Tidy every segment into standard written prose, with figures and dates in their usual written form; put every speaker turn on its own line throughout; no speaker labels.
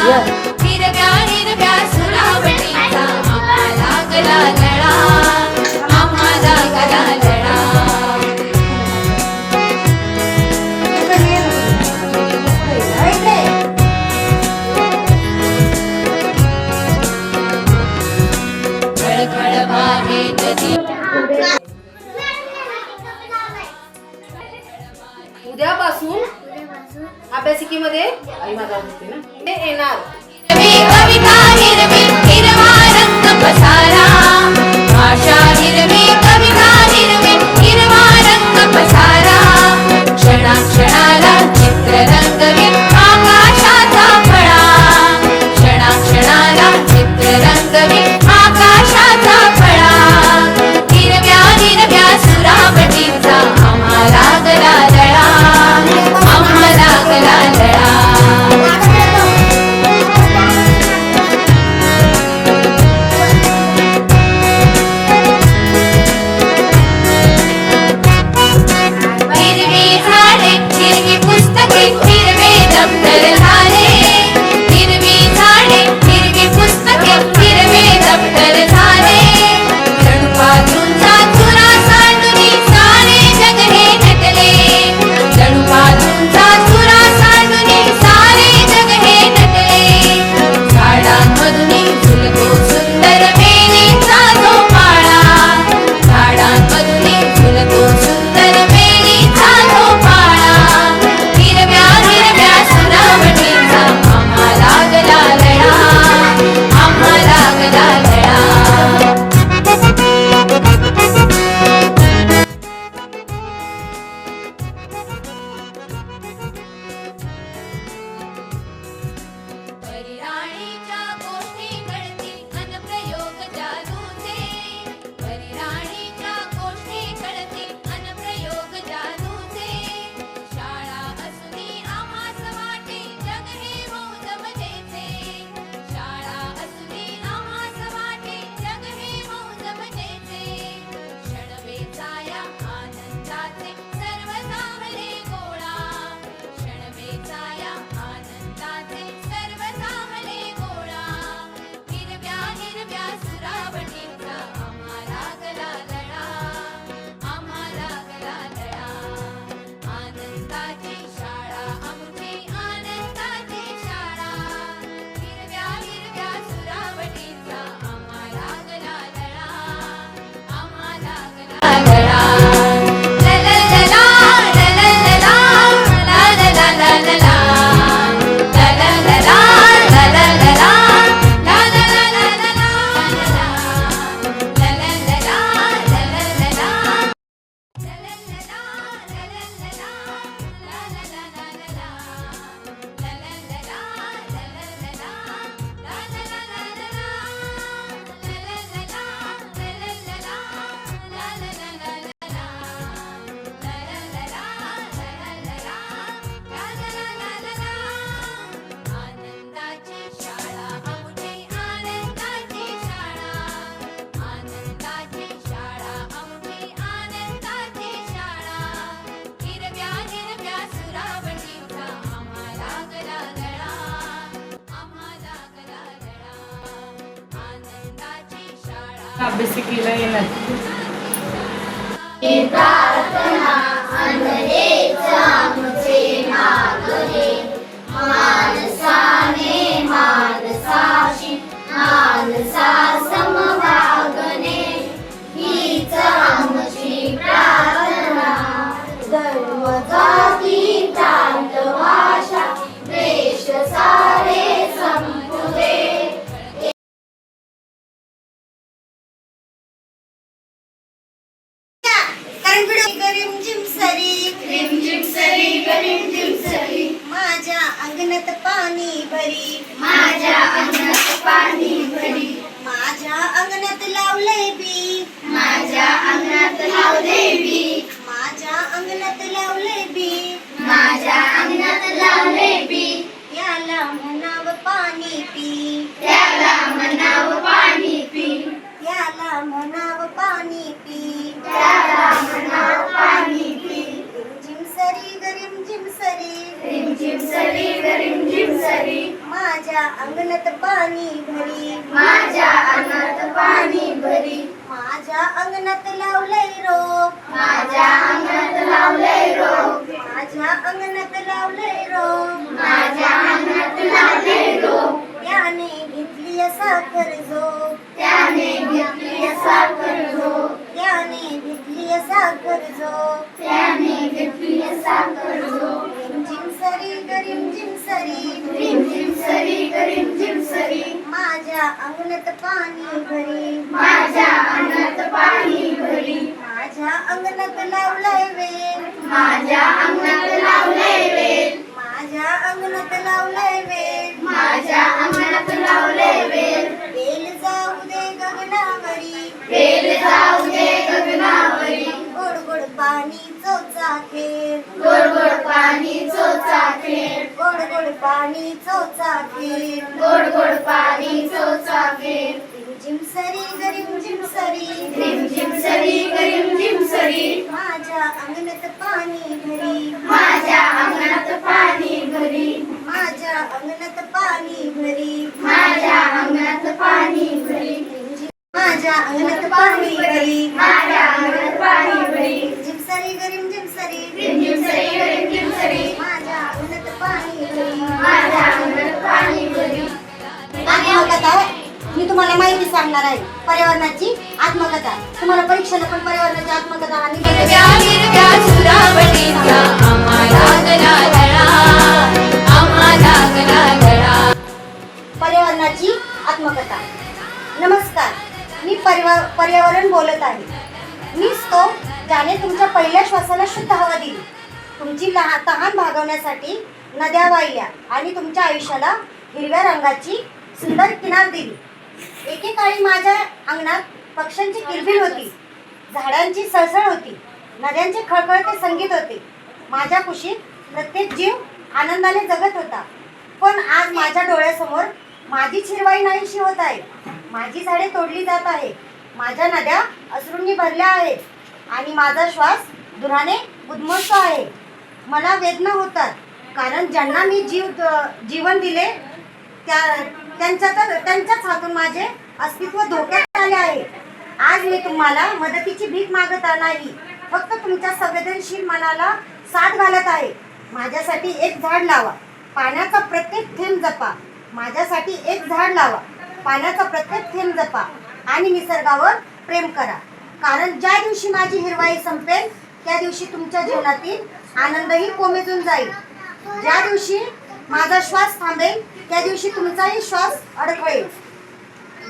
हिरव्या हिरव्या सुरावटीचा आम्हाला गला लळा, आम्हाला गला लळा. खळखळ वाहे नदी.
उद्यापासून अभ्यासिकेमध्ये आई माझा होते ना ते येणार.
कविता हिरवी हिरवा रंग पसारा, भाषा हिरवी कविता हिरवी हिरवा रंग पसारा. क्षणाक्षणाला चित्र रंगवी आकाशाचा फळा, क्षणाक्षणाला चित्र रंगवी आकाशाचा फळा. हिरव्या हिरव्या सुरावटीचा आम्हाला गला लळा, आम्हाला गला लळा. हिरवी झाडे हिरवी पुस्तके हिरवे दप्तर झाले, हिरवी झाडे हिरवी पुस्तके हिरवे दप्तर झाले. जणूबाजूंचा चुरा सांडूनी सारे जग हे नटले, जणूबाजूंचा चुरा सांडूनी सारे जग हे नटले. झाडांमधून झुलतो सुंदर वेलीचा जो पाळा, झाडांमधून झुलतो सुंदर वेलीचा जो पाळा. हिरव्या हिरव्या सुरावटीचा आम्हाला गला लळा, आम्हाला गला लळा. परिराणीच्या गोष्टी कळतील अनप्रयोग जादूचे, परिराणीच्या गोष्टी कळतील अनप्रयोग जादूचे. शाळा असुनी आम्हास वाटे जग हे मौज मजेचे, शाळा असुनी आम्हास वाटे जग हे मौज मजेचे. क्षण वेचाया आनंदाचे सर्व सामले गोळा, क्षण वेचाया आनंदाचे सर्व सामले गोळा. हिरव्या हिरव्या सुरावटीचा आम्हाला गला लळा, आम्हाला गला लळा. आनंदाची शाळा आमची आनंदाची शाळा, हिरव्या हिरव्या सुरावटीचा आम्हाला गला लळा, आम्हाला गला लळा. लललला लललला लललला लललला लललला लललला आनंदाची शाळा आमची आनंदाची शाळा, आनंदाची शाळा आमची आनंदाची शाळा. हिरव्या हिरव्या सुरावटीचा आम्हाला गला लळा, आम्हाला गला लळा. आनंदाची शाळा.
अभ्यासिकेला येणार.
मानसाने मानसाशी मानसा समवागणे, हीच आमची प्रार्थना. धर्म जाती प्रांत भाषा देश सारे संपुदे. माझ्या अंगणात पाणी भरी, माझ्या अंगणात पाणी भरी. माझ्या अंगणात लावले बी, माझ्या अंगणात लावले बी. माझ्या अंगणात लावले बी, माझ्या अंगणात लावले बी. याला म्हणावं पाणी पी, त्याला म्हणावं पाणी पी. याला म्हणावं पाणी पी, त्याला म्हणावं पाणी पी. रिमझिम सरी ग रिमझिम सरी, रिमझिम सरी ग रिमझिम सरी. माझ्या अंगणात पाणी भरी
माझ्या अंगणात पाणी भरी
माझ्या अंगणात लावलंय रोप
माझ्या अंगणात लावलंय रोप
माझ्या अंगणात लावलंय रोप
माझ्या अंगणात लावलंय रोप
त्याने घेतली साखर झोप
त्याने घेतली साखर झोप
त्याने घेतली साखर झोप
त्याने घेतली साखर झोप
रिमझिम सरी गरिमझिम सरी
रिमझिम सरी गरिमझिम सरी
माझ्या अंगणात पाणी भरी
माझ्या अंगणात पाणी भरी
माझ्या अंगणात लावलंय वेल
माझ्या अंगणात लावलंय वेल
माझ्या अंगणात लावलंय वेल
माझ्या अंगणात लावलंय वेल
वेल जाऊ दे गगनावरी
वेल जाऊ दे गगनावरी
गोड गोड पाणी चोचा खेळ
गोड गोड पाणी चोचा खेळ
गोड गोड पाणी चोचा खेळ
गोड गोड पाणी चोचा खेळ
रिमझिम सरी गरिमझिम सरी
रिमझिम सरी गरिमझिम सरी
माझ्या अंगणात पाणी भरी
माझ्या अंगणात पाणी भरी
माझ्या अंगणात पाणी भरी
माझ्या अंगणात पाणी भरी
माझ्या अंगणात पाणी भरी
माझ्या अंगणात पाणी भरी
रिमझिम सरी गरिमझिम सरी
रिमझिम सरी गरिमझिम सरी
माझ्या अंगणात पाणी भरी
माझ्या अंगणात पाणी भरी
आत्मकथा मी तुम्हाला माहिती सांगणार आहे पर्यावरणाची आत्मकथा तुम्हाला परीक्षेला पण पर्यावरणाची आत्मकथा आणि
हिरव्या हिरव्या सुरावटीचा आम्हाला गला गळा आम्हाला गला गळा
पर्यावरणाची आत्मकथा. नमस्कार, मी पर्यावरण बोलत आहे. मीच तो ज्याने तुमच्या पहिल्या श्वासाला शुद्ध हवा दिली, तुमची तहान भागवण्यासाठी नद्या वाहिल्या आणि तुमच्या आयुष्याला हिरव्या रंगाची सुंदर किनार दिली. एकेकाळी माझ्या अंगणात पक्ष्यांची किलबिल होती, झाडांची सळसळ होती, नद्यांचे खळखळते संगीत होते. माझ्या कुशीत प्रत्येक जीव आनंदाने जगत होता. पण आज माझ्या डोळ्यासमोर माझी हिरवाई नाहीशी होत आहे. माझी झाडे तोडली जात आहे, माझ्या नद्या अश्रूंनी भरल्या आहेत आणि माझा श्वास धुराने उद्ध्वस्त आहे. मला वेदना होतात, कारण ज्यांना मी जीवन दिले त्यांच्याच हातून माझे अस्तित्व धोक्यात आले आहे. आज मी तुम्हाला मदतीची भीक मागत नाही, फक्त तुमच्या संवेदनशील मनाला साथ घालत आहे. माझ्यासाठी एक झाड लावा, पाण्याचा प्रत्येक थेंब जपा. माझ्यासाठी एक झाड लावा, पाण्याचा प्रत्येक थेंब जपा आणि निसर्गावर प्रेम करा. कारण ज्या दिवशी माझी हिरवाई संपेल त्या दिवशी तुमच्या जीवनातील आनंदही कोमेजून जाईल. ज्या दिवशी माझा श्वास थांबेल त्या दिवशी तुमचाही श्वास अडखळेल.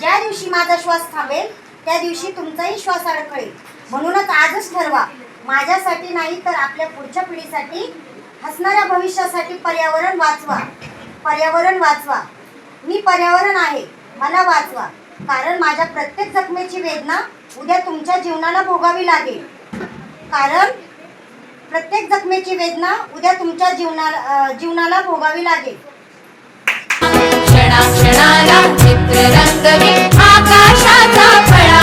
ज्या दिवशी माझा श्वास थांबेल त्या दिवशी तुमचाही श्वास अडखळेल. म्हणूनच आजच ठरवा, माझ्यासाठी नाही तर आपल्या पुढच्या पिढीसाठी, हसणाऱ्या भविष्यासाठी पर्यावरण वाचवा. पर्यावरण वाचवा. मी पर्यावरण आहे, मला वाचवा. कारण माझ्या प्रत्येक जखमेची वेदना उद्या तुमच्या जीवनाला भोगावी लागेल. कारण प्रत्येक जखमेची वेदना उद्या तुमच्या जीवनाला भोगावी लागेल.
क्षणाक्षणाला चित्र रंगवे आकाशाचा फळा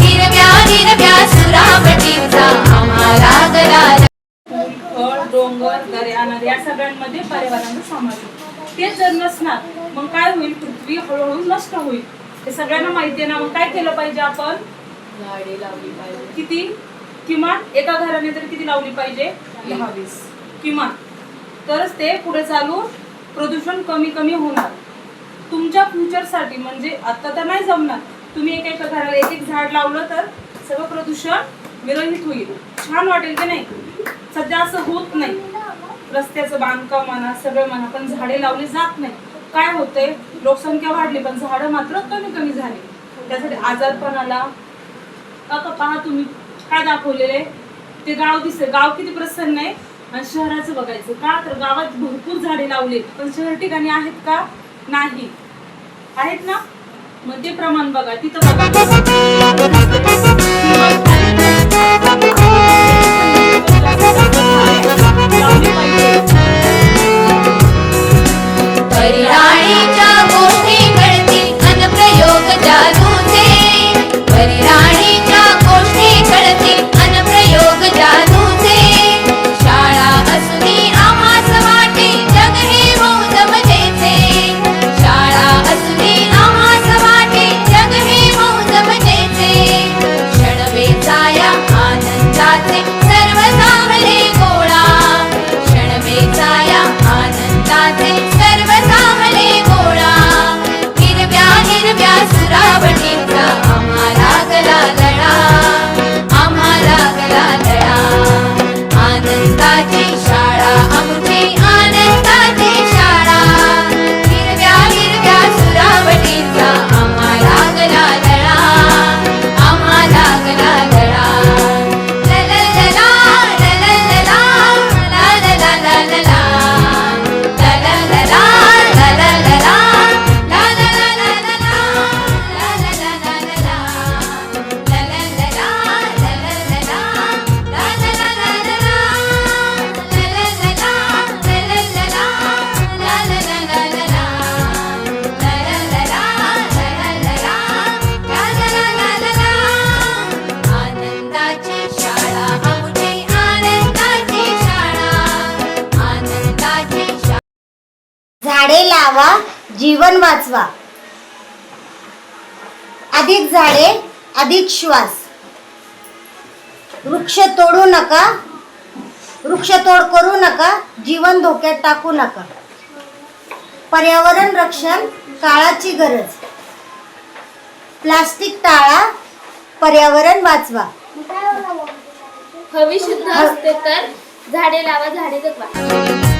हिरव्या हिरव्या सुरावटीचा आम्हाला गला
फळ, डोंगर, दर्या, नद्या या सगळ्यांमध्ये पर्यावरणाचा समावेश होतो. तेच जर नसणार मग काय होईल? पृथ्वी हळूहळू नष्ट होईल. हे सगळ्यांना माहिती आहे ना. मग काय केलं पाहिजे आपण? झाडे लावली पाहिजे. किती? किमान एका घराने तरी किती लावली पाहिजे? 10-20 किमान. तरच ते पुढे चालून प्रदूषण कमी कमी होणार. तुमच्या फ्युचरसाठी म्हणजे आता तर नाही जमणार. तुम्ही एका घराला एक झाड लावलं तर सगळं प्रदूषण विरहित होईल. छान वाटेल की नाही? सध्या असं होत नाही. रस्त्याचं बांधकाम म्हणा, सगळं म्हणा, पण झाडे लावली जात नाही. काय होतंय? लोकसंख्या वाढली पण झाडं मात्र कमी कमी झाली. त्यासाठी आजारपणाला आता पहा तुम्ही काय दाखवलेले ते गाव दिसते. गाव किती प्रसन्न आहे. आणि शहराचं बघायचं का? तर गावात भरपूर झाडे लावले पण शहर ठिकाणी आहेत का? नाही आहेत ना. मग ते प्रमाण बघा, तिथं
परिराणीच्या गोष्टी कळतील अनप्रयोग जादूचे परिराणीच्या गोष्टी कळतील अनप्रयोग जादूचे शाळा असुनी आम्हास वाटे जग हे मौज मजेचे
लावा, जीवन वाचवा. अधिक झाडे, अधिक श्वास. वृक्ष तोडू नका, वृक्षतोड करू नका, जीवन धोक्यात टाकू नका. पर्यावरण रक्षण काळाची गरज. प्लास्टिक टाळा, पर्यावरण वाचवा.
हवी शुद्ध असते तर झाडे लावा, झाडे जगवा.